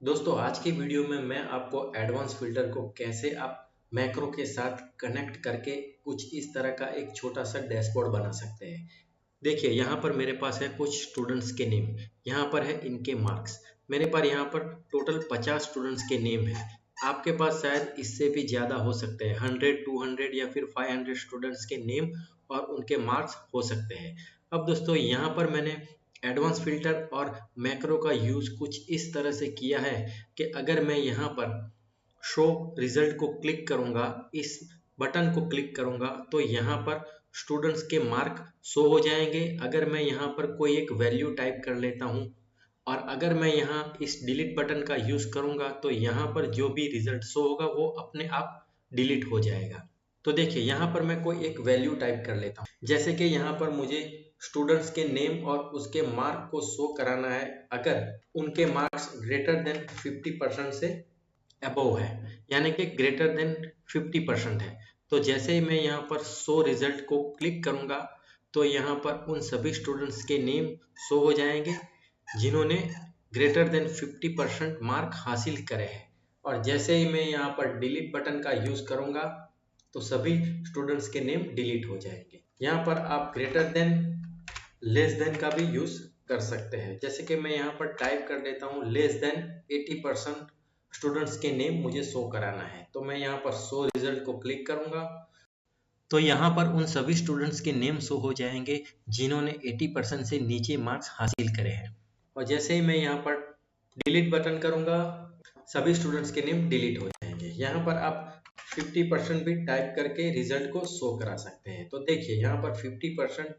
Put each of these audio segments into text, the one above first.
दोस्तों आज की वीडियो में मैं आपको एडवांस फिल्टर को कैसे आप मैक्रो के साथ कनेक्ट करके कुछ इस तरह का एक छोटा सा डैशबोर्ड बना सकते हैं। देखिए यहाँ पर मेरे पास है कुछ स्टूडेंट्स के नेम, यहाँ पर है इनके मार्क्स। मेरे पास यहाँ पर टोटल 50 स्टूडेंट्स के नेम है। आपके पास शायद इससे भी ज़्यादा हो सकते हैं, 100, 200 या फिर 500 स्टूडेंट्स के नेम और उनके मार्क्स हो सकते हैं। अब दोस्तों यहाँ पर मैंने एडवांस फिल्टर और मैक्रो का यूज़ कुछ इस तरह से किया है कि अगर मैं यहाँ पर शो रिजल्ट को क्लिक करूँगा, इस बटन को क्लिक करूँगा तो यहाँ पर स्टूडेंट्स के मार्क शो हो जाएंगे। अगर मैं यहाँ पर कोई एक वैल्यू टाइप कर लेता हूँ और अगर मैं यहाँ इस डिलीट बटन का यूज़ करूँगा तो यहाँ पर जो भी रिजल्ट शो होगा वो अपने आप डिलीट हो जाएगा। तो देखिए यहाँ पर मैं कोई एक वैल्यू टाइप कर लेता हूँ, जैसे कि यहाँ पर मुझे स्टूडेंट्स के नेम और उसके मार्क को शो कराना है अगर उनके मार्क्स ग्रेटर देन 50% से अबव है, यानी कि ग्रेटर देन 50% है। तो जैसे ही मैं यहाँ पर शो रिजल्ट को क्लिक करूँगा तो यहाँ पर उन सभी स्टूडेंट्स के नेम शो हो जाएंगे जिन्होंने ग्रेटर देन 50% मार्क हासिल करे हैं। और जैसे ही मैं यहाँ पर डिलीट बटन का यूज़ करूँगा तो सभी स्टूडेंट्स के नेम डिलीट हो जाएंगे। यहाँ पर आप ग्रेटर देन लेस देन का भी यूज़ कर सकते हैं, जैसे कि मैं यहाँ पर टाइप कर देता हूँ लेस देन 80% स्टूडेंट्स के नेम मुझे शो कराना है। तो मैं यहाँ पर शो रिजल्ट को क्लिक करूँगा तो यहाँ पर उन सभी स्टूडेंट्स के नेम शो हो जाएंगे जिन्होंने 80% से नीचे मार्क्स हासिल करे हैं। और जैसे ही मैं यहाँ पर डिलीट बटन करूँगा सभी स्टूडेंट्स के नेम डिलीट हो जाएंगे। यहाँ पर आप 50% भी टाइप करके रिजल्ट को शो करा सकते हैं। तो देखिए यहाँ पर 50%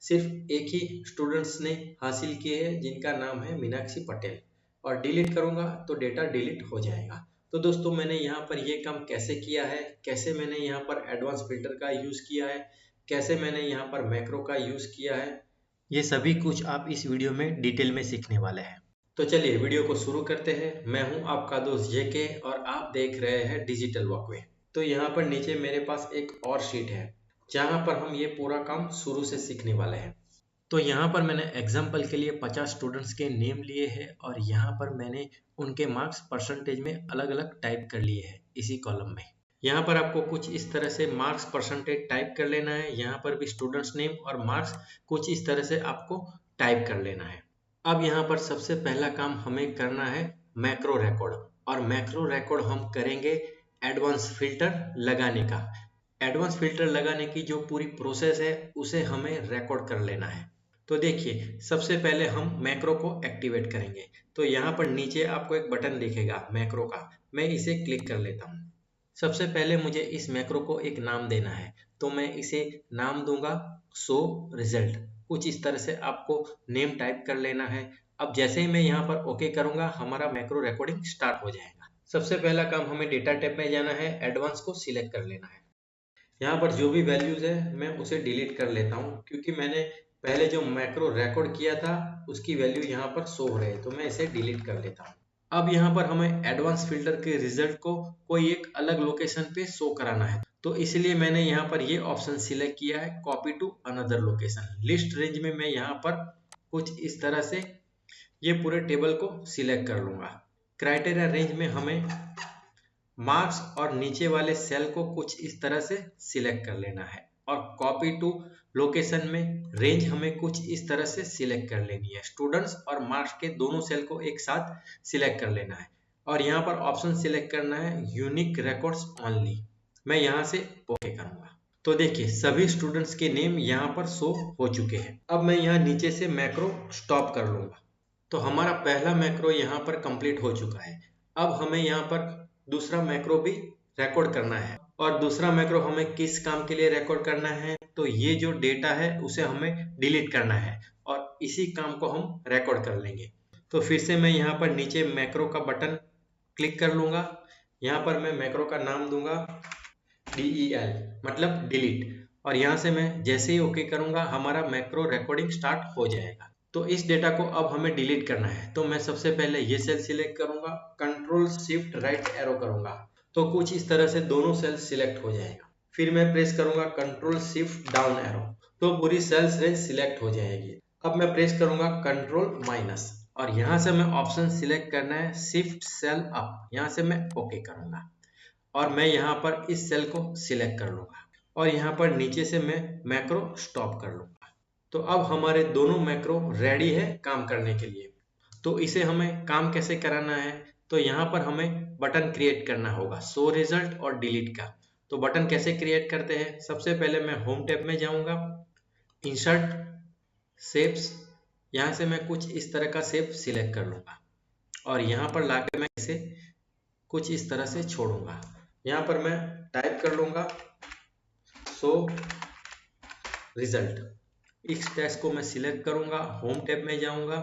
सिर्फ एक ही स्टूडेंट्स ने हासिल किए हैं जिनका नाम है मीनाक्षी पटेल, और डिलीट करूँगा तो डेटा डिलीट हो जाएगा। तो दोस्तों मैंने यहाँ पर ये काम कैसे किया है, कैसे मैंने यहाँ पर एडवांस फिल्टर का यूज़ किया है, कैसे मैंने यहाँ पर मैक्रो का यूज़ किया है, ये सभी कुछ आप इस वीडियो में डिटेल में सीखने वाले हैं। तो चलिए वीडियो को शुरू करते हैं। मैं हूं आपका दोस्त जेके और आप देख रहे हैं डिजिटल वॉकवे। तो यहाँ पर नीचे मेरे पास एक और शीट है जहाँ पर हम ये पूरा काम शुरू से सीखने वाले हैं। तो यहाँ पर मैंने एग्जाम्पल के लिए 50 स्टूडेंट्स के नेम लिए हैं और यहाँ पर मैंने उनके मार्क्स परसेंटेज में अलग अलग टाइप कर लिए हैं इसी कॉलम में। यहाँ पर आपको कुछ इस तरह से मार्क्स परसेंटेज टाइप कर लेना है, यहाँ पर भी स्टूडेंट्स नेम और मार्क्स कुछ इस तरह से आपको टाइप कर लेना है। अब यहाँ पर सबसे पहला काम हमें करना है मैक्रो रिकॉर्ड, और मैक्रो रिकॉर्ड हम करेंगे एडवांस फिल्टर लगाने का। एडवांस फिल्टर लगाने की जो पूरी प्रोसेस है उसे हमें रिकॉर्ड कर लेना है। तो देखिए सबसे पहले हम मैक्रो को एक्टिवेट करेंगे। तो यहाँ पर नीचे आपको एक बटन दिखेगा मैक्रो का, मैं इसे क्लिक कर लेता हूँ। सबसे पहले मुझे इस मैक्रो को एक नाम देना है, तो मैं इसे नाम दूंगा शो रिजल्ट। कुछ इस तरह से आपको नेम टाइप कर लेना है। अब जैसे ही मैं यहाँ पर ओके करूंगा हमारा मैक्रो रिकॉर्डिंग स्टार्ट हो जाएगा। सबसे पहला काम हमें डेटा टैब में जाना है, एडवांस को सिलेक्ट कर लेना है। यहाँ पर जो भी वैल्यूज है मैं उसे डिलीट कर लेता हूँ क्योंकि मैंने पहले जो मैक्रो रिकॉर्ड किया था उसकी वैल्यू यहाँ पर शो हो रही है, तो मैं इसे डिलीट कर लेता हूँ। अब यहाँ पर हमें एडवांस फिल्टर के रिजल्ट को कोई एक अलग लोकेशन पे शो कराना है, तो इसलिए मैंने यहाँ पर ये ऑप्शन सिलेक्ट किया है copy to another location. List range में मैं यहाँ पर कुछ इस तरह से ये पूरे टेबल को सिलेक्ट कर लूंगा। क्राइटेरिया रेंज में हमें मार्क्स और नीचे वाले सेल को कुछ इस तरह से सिलेक्ट कर लेना है, और कॉपी टू लोकेशन में रेंज हमें कुछ इस तरह से सिलेक्ट कर लेनी है। स्टूडेंट्स और मार्क्स के दोनों सेल को एक साथ सिलेक्ट कर लेना है, और यहाँ पर ऑप्शन सिलेक्ट करना है यूनिक रिकॉर्ड्स ओनली। मैं यहाँ से ओके करूँगा। तो देखिए सभी स्टूडेंट्स के नेम यहाँ पर शो हो चुके हैं। अब मैं यहाँ नीचे से मैक्रो स्टॉप कर लूँगा। तो हमारा पहला मैक्रो यहाँ पर कंप्लीट हो चुका है। अब हमें यहाँ पर दूसरा मैक्रो भी रिकॉर्ड करना है, और दूसरा मैक्रो हमें किस काम के लिए रिकॉर्ड करना है, तो ये जो डेटा है उसे हमें डिलीट करना है, और इसी काम को हम रिकॉर्ड कर लेंगे। तो फिर से मैं यहाँ पर नीचे मैक्रो का बटन क्लिक कर लूँगा। यहाँ पर मैं मैक्रो का नाम दूंगा DEL मतलब डिलीट, और यहाँ से मैं जैसे ही ओके करूँगा हमारा मैक्रो रिकॉर्डिंग स्टार्ट हो जाएगा। तो इस डेटा को अब हमें डिलीट करना है, तो मैं सबसे पहले ये सेल सिलेक्ट करूंगा, कंट्रोल शिफ्ट राइट एरो करूंगा, तो कुछ इस तरह से दोनों सेल सिलेक्ट हो जाएगा। फिर मैं प्रेस करूंगा कंट्रोल शिफ्ट डाउन एरो, तो पूरी सेल्स रेंज सिलेक्ट हो जाएगी। अब मैं प्रेस करूंगा कंट्रोल माइनस, और यहाँ से मैं ऑप्शन सिलेक्ट करना है शिफ्ट सेल अप, यहाँ से मैं ओके करूँगा और मैं यहाँ पर इस सेल को सिलेक्ट कर लूँगा और यहाँ पर नीचे से मैं मैक्रो स्टॉप कर लूँगा। तो अब हमारे दोनों मैक्रो रेडी है काम करने के लिए। तो इसे हमें काम कैसे कराना है, तो यहाँ पर हमें बटन क्रिएट करना होगा शो रिजल्ट और डिलीट का। तो बटन कैसे क्रिएट करते हैं, सबसे पहले मैं होम टैब में जाऊँगा, इंसर्ट शेप्स, यहाँ से मैं कुछ इस तरह का शेप सिलेक्ट कर लूँगा और यहाँ पर लाकर मैं इसे कुछ इस तरह से छोड़ूंगा। यहाँ पर मैं टाइप कर लूँगा शो रिजल्ट। इस टेक्स्ट को मैं सिलेक्ट करूँगा, होम टैब में जाऊँगा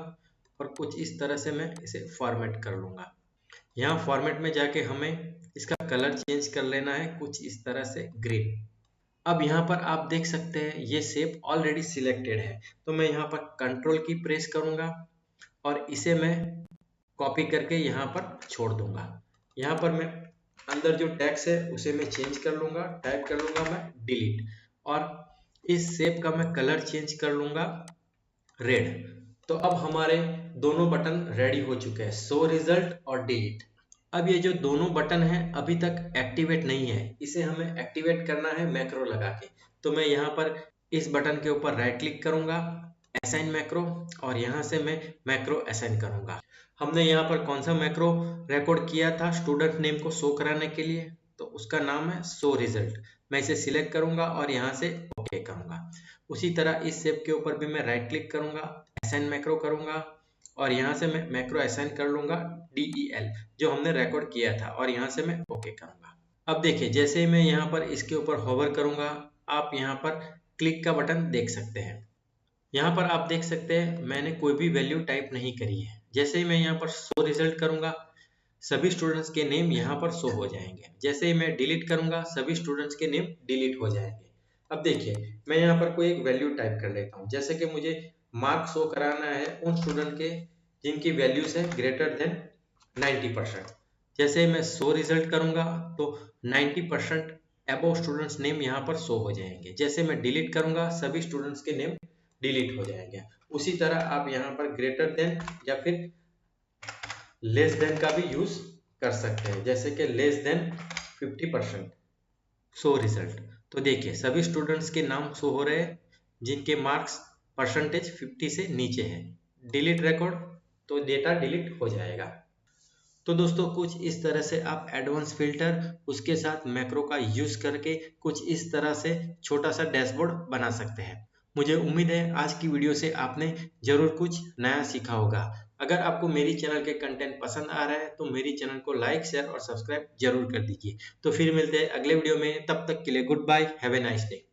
और कुछ इस तरह से मैं इसे फॉर्मेट कर लूँगा। यहाँ फॉर्मेट में जाके हमें इसका कलर चेंज कर लेना है कुछ इस तरह से ग्रीन। अब यहाँ पर आप देख सकते हैं ये शेप ऑलरेडी सिलेक्टेड है, तो मैं यहाँ पर कंट्रोल की प्रेस करूँगा और इसे मैं कॉपी करके यहाँ पर छोड़ दूंगा। यहाँ पर मैं अंदर जो टेक्स्ट है उसे मैं चेंज कर लूँगा, टाइप कर लूँगा मैं डिलीट और इस शेप का मैं कलर चेंज कर लूँगा रेड। तो अब हमारे दोनों बटन रेडी हो चुके हैं, शो रिजल्ट और डिलीट। अब ये जो दोनों बटन हैं अभी तक एक्टिवेट नहीं है, इसे हमें एक्टिवेट करना है मैक्रो लगा के। तो मैं यहाँ पर इस बटन के ऊपर राइट क्लिक करूँगा, असाइन मैक्रो, और यहाँ से मैं मैक्रो असाइन करूँगा। हमने यहाँ पर कौन सा मैक्रो रिकॉर्ड किया था स्टूडेंट नेम को शो कराने के लिए, तो उसका नाम है शो रिजल्ट। मैं इसे सिलेक्ट करूँगा और यहाँ से ओके करूँगा। उसी तरह इस शेप के ऊपर भी मैं राइट क्लिक करूँगा, असाइन मैक्रो करूँगा और यहाँ से मैं मैक्रो असाइन कर लूँगा DEL जो हमने रिकॉर्ड किया था और यहाँ से मैं ओके करूँगा। अब देखिए जैसे ही मैं यहाँ पर इसके ऊपर होवर करूँगा, आप यहाँ पर क्लिक का बटन देख सकते हैं। यहाँ पर आप देख सकते हैं मैंने कोई भी वैल्यू टाइप नहीं करी है। जैसे ही मैं यहाँ पर शो रिजल्ट करूँगा, सभी स्टूडेंट्स के नेम यहाँ पर शो हो जाएंगे। जैसे ही मैं डिलीट करूँगा, सभी स्टूडेंट्स के नेम डिलीट हो जाएंगे। अब देखिए मैं यहाँ पर कोई एक वैल्यू टाइप कर लेता हूँ, जैसे कि मुझे मार्क शो कराना है उन स्टूडेंट के जिनकी वैल्यूज है ग्रेटर देन 90%। जैसे मैं शो रिजल्ट करूँगा तो 90% अबव स्टूडेंट्स नेम यहाँ पर शो हो जाएंगे। जैसे मैं डिलीट करूँगा, सभी स्टूडेंट्स के नेम डिलीट हो जाएंगे। उसी तरह आप यहाँ पर ग्रेटर देन या फिर लेस देन का भी यूज कर सकते हैं, जैसे कि लेस देन 50% शो रिजल्ट। तो देखिए सभी स्टूडेंट्स के नाम शो हो रहे हैं जिनके मार्क्स परसेंटेज 50 से नीचे है। डिलीट रिकॉर्ड, तो डेटा डिलीट हो जाएगा। तो दोस्तों कुछ इस तरह से आप एडवांस फिल्टर उसके साथ मैक्रो का यूज करके कुछ इस तरह से छोटा सा डैशबोर्ड बना सकते हैं। मुझे उम्मीद है आज की वीडियो से आपने जरूर कुछ नया सीखा होगा। अगर आपको मेरी चैनल के कंटेंट पसंद आ रहा है तो मेरी चैनल को लाइक, शेयर और सब्सक्राइब जरूर कर दीजिए। तो फिर मिलते हैं अगले वीडियो में, तब तक के लिए goodbye, have a nice day.